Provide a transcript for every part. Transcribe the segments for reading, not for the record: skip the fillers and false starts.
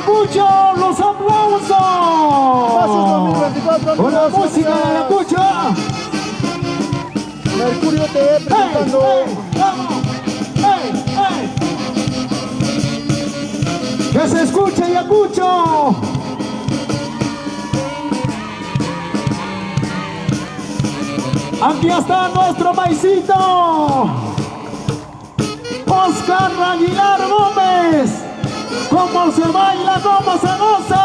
Ayacucho, los aplausos. Pasos 2024, Con la amigos, música de Ayacucho. Mercurio TV presentando. ¡Vamos! ¡Ey! ¡Que se escuche Ayacucho! Aquí está nuestro paisito Oscar Aguilar Gómez. Cómo se baila, cómo se goza.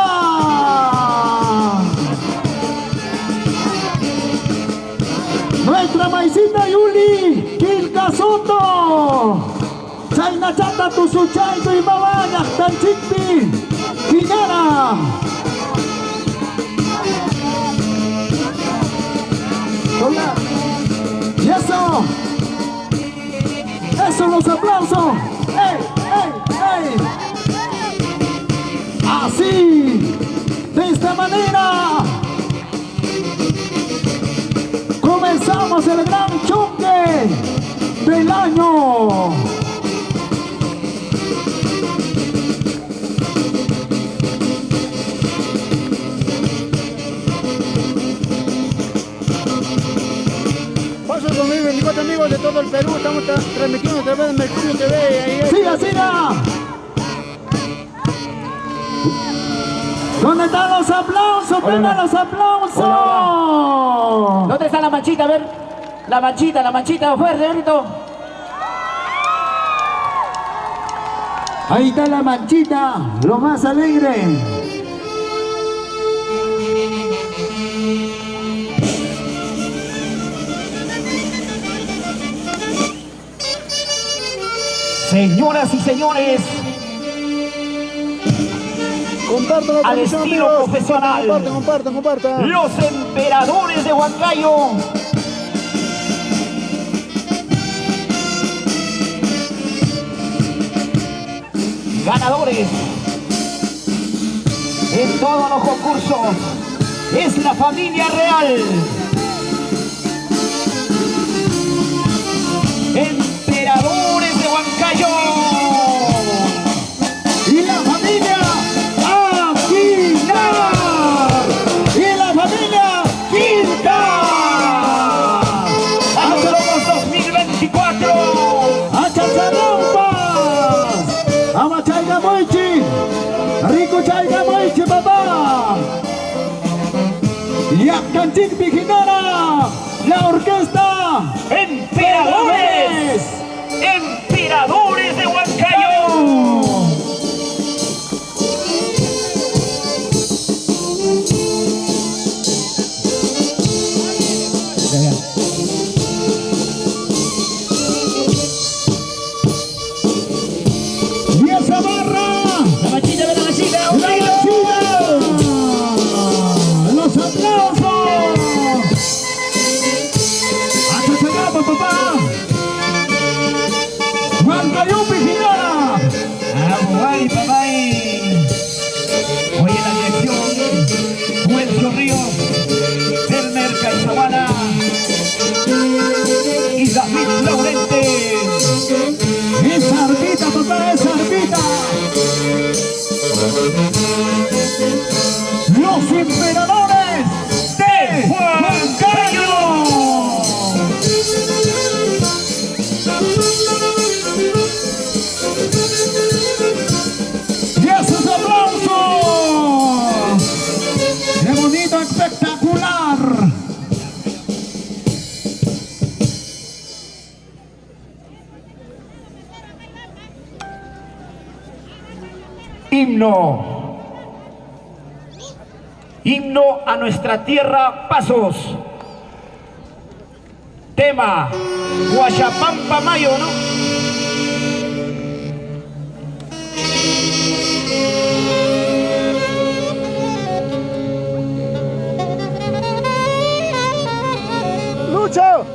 Nuestra maicita Yuli Quilca Soto. Chayna chata tu suchay tu imabaya tanchikpi Quiñara. Y eso, los aplausos. ¡Ey! Así, de esta manera, comenzamos el gran choque del año. Pasos 2024, amigos de todo el Perú. Estamos transmitiendo a través de Mercurio TV. ¡Siga! ¿Dónde están los aplausos? ¡Vengan los aplausos! Hola. ¿Dónde está la manchita? A ver, la manchita, fuerte, grito. Ahí está la manchita, lo más alegre. Señoras y señores, Compartan la al transmisión, estilo amigos. profesional, Compartan. los emperadores de Huancayo, ganadores en todos los concursos, es la familia real. Emperadores de Huancayo. Y la familia Aguilar. Y la familia Quilca. ¡Somos 2024! ¡A Chacharrampas! ¡Ama Chaiga Moichi! ¡Rico Chaiga Moichi, papá! Y a Canchic Viginara, la orquesta ¡Emperadores! ¡Emperadores de Huancayo! y esa barra. ¡La machita, ve la machita! ¡La China! ¡Los aplausos! ¡A Chachagapa, papá! ¡Huancayo Viginara! ¡Ay, papá! Hoy en la dirección, Huelcio Ríos, del Merca y Sabana, y David Laurente. ¡Esa arquita, papá! ¡Esa arquita! ¡Los emperadores de Huancayo! ¡Y esos aplausos! ¡Qué bonito, espectacular! Himno a nuestra tierra, Pasos. Tema, Guayapampa Mayo, ¿no? ¡Lucho!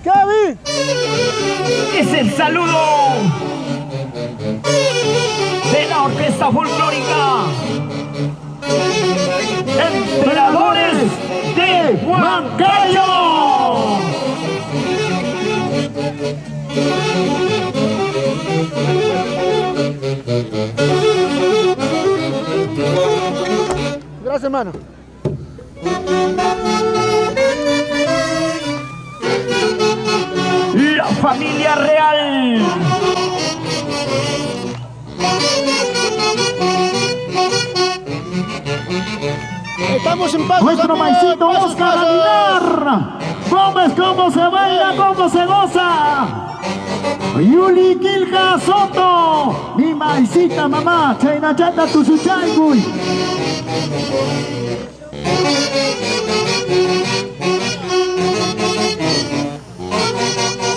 ¡Kevin! Es el saludo de la orquesta folclórica Huancayo. Gracias, hermano. La familia real. Estamos en pasos. Nuestro amigos, maicito pasos, Oscar pasos. Aguilar. Gómez, cómo se baila, cómo se goza. Yuli Quilca Soto. Mi maicita mamá. Chaina chata tu su chaigui.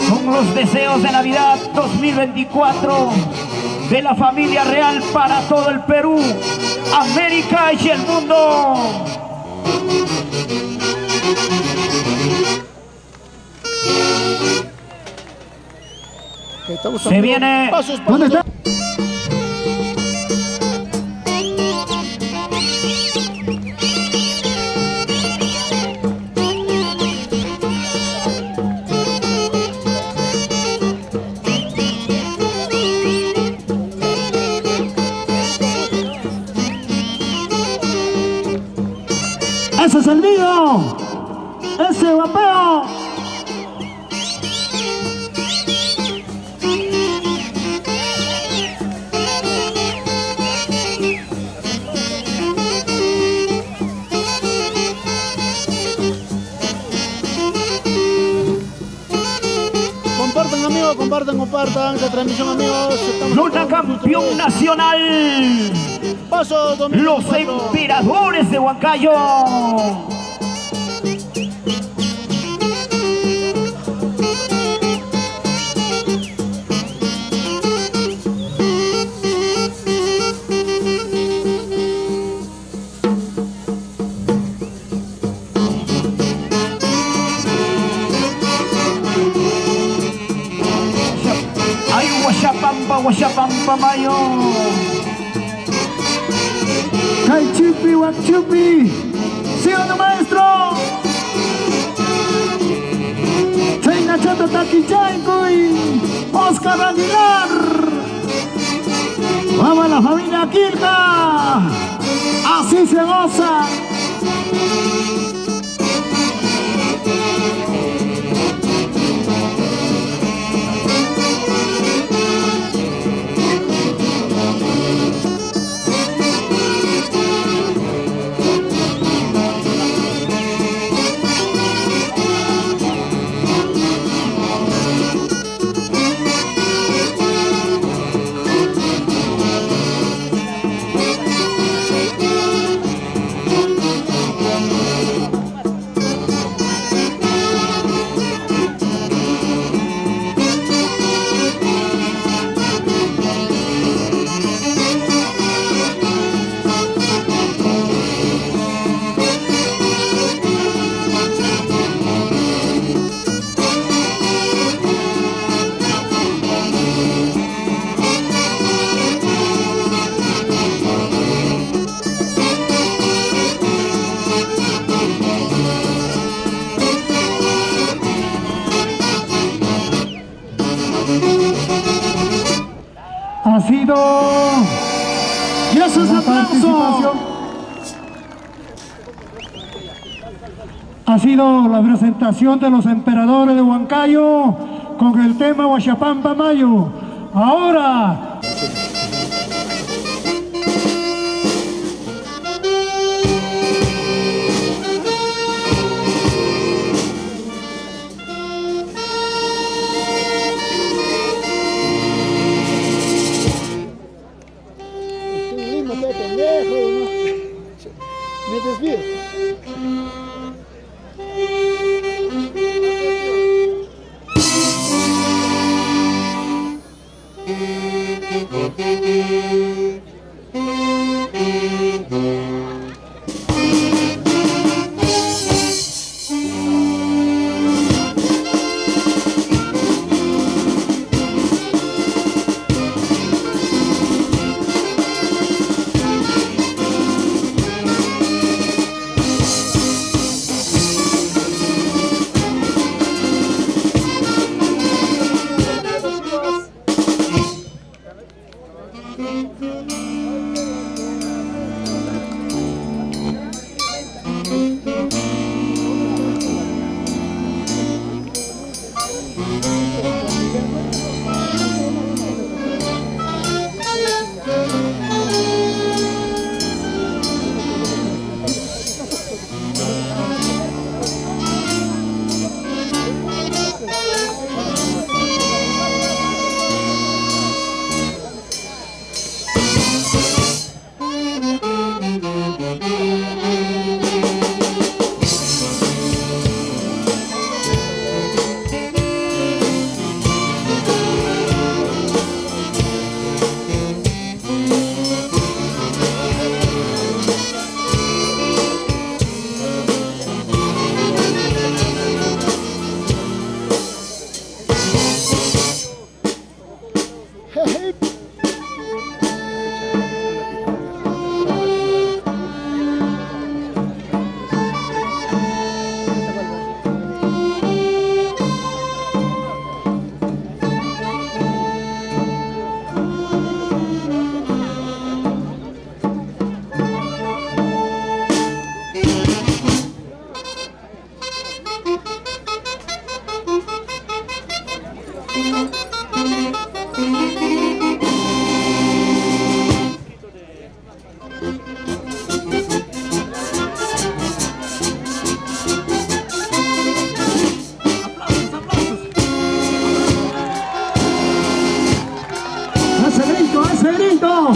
Son los deseos de Navidad 2024 de la familia real para todo el Perú, América y el mundo. Estamos Se viene. pasos, pasos. ¿Dónde está? Ese es el mío. Ese guapeo. Compartan, amigos, compartan esta transmisión, amigos. Estamos Luna campeón nacional. Paso 2024. Los emperadores de Huancayo. Ay, Guachapampa, Guachapampa, Mayo. Caichupi, Huachupi. Sigan, maestro. Chaina chata taquichaigui. Oscar Aguilar. Vamos a la familia Quilca. Así se goza. Ha sido y ese es el aplauso. Ha sido la presentación de los emperadores de Huancayo con el tema Guachapampa Mayo. Ahora Lima, qué pendejo, ¿no? Me desvío. ese grito.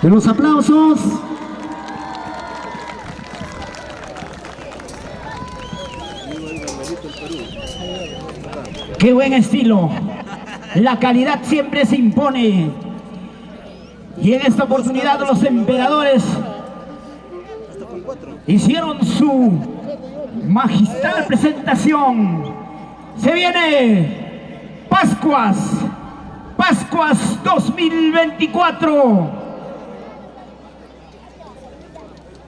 De los aplausos. Qué buen estilo. La calidad siempre se impone. Y en esta oportunidad los emperadores hicieron su magistral presentación. Se viene Pascuas 2024.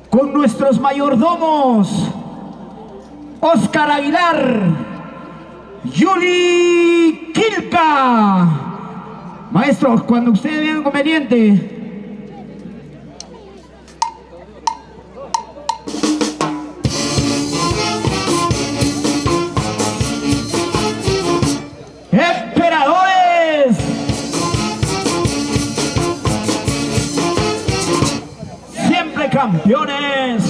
Con nuestros mayordomos Oscar Aguilar, Yuli Quilca. Maestros, cuando ustedes vean conveniente. Emperadores. Siempre campeones.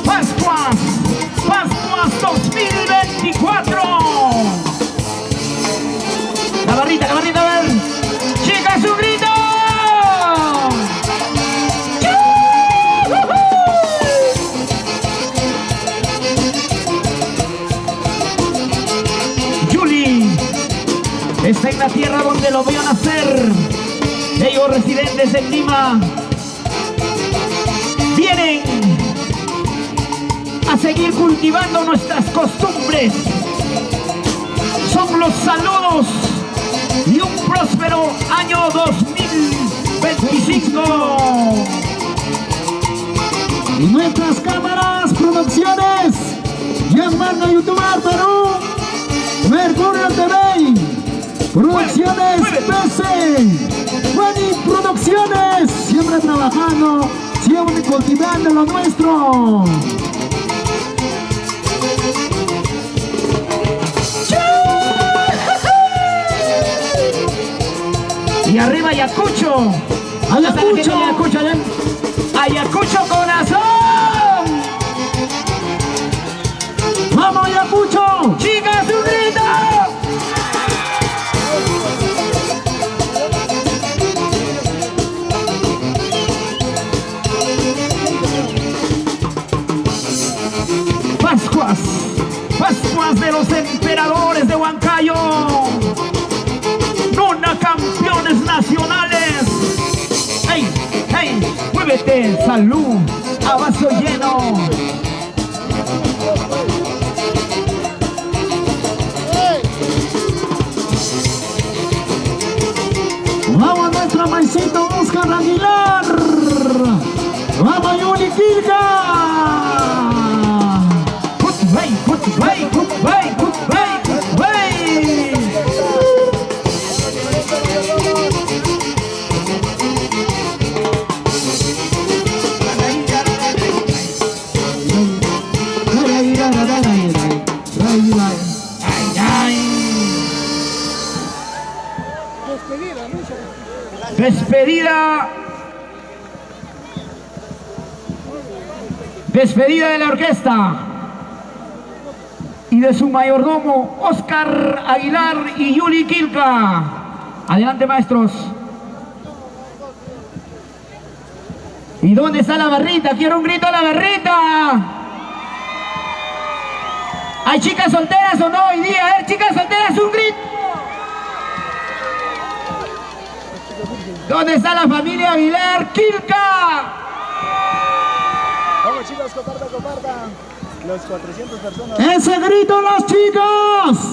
Pascuas 2024. La barrita, a ver. Chicas, un grito. ¡Yujú! la tierra donde lo vio nacer. Ellos residentes en Lima vienen a seguir cultivando nuestras costumbres. Son los saludos y un próspero año 2025. Y nuestras cámaras, producciones, Gianmarco YouTuber Perú, Mercurio TV, Producciones PC, Juani Producciones, siempre trabajando, siempre cultivando lo nuestro. Y arriba Ayacucho. Ayacucho. Ayacucho corazón. ¡Vamos Ayacucho! Chicas, un grito. Pascuas. Pascuas de los emperadores de Huancayo. Nuna campeones nacionales. ¡Hey! ¡Hey! ¡Muévete! ¡Salud! ¡A vaso lleno! ¡Vamos nuestro maicito Oscar Aguilar! ¡Vamos Yuli Quilca! ¡Hey! ¡Hey! ¡Hey! ¡Hey! Despedida de la orquesta y de su mayordomo Oscar Aguilar y Yuli Quilca. Adelante, maestros. ¿Y dónde está la barrita? Quiero un grito a la barrita. ¿Hay chicas solteras o no hoy día? A ver, chicas solteras, un grito. ¿Dónde está la familia Aguilar Quilca? Vamos chicos, compartan. Los 400 personas. ¡Ese grito los chicos!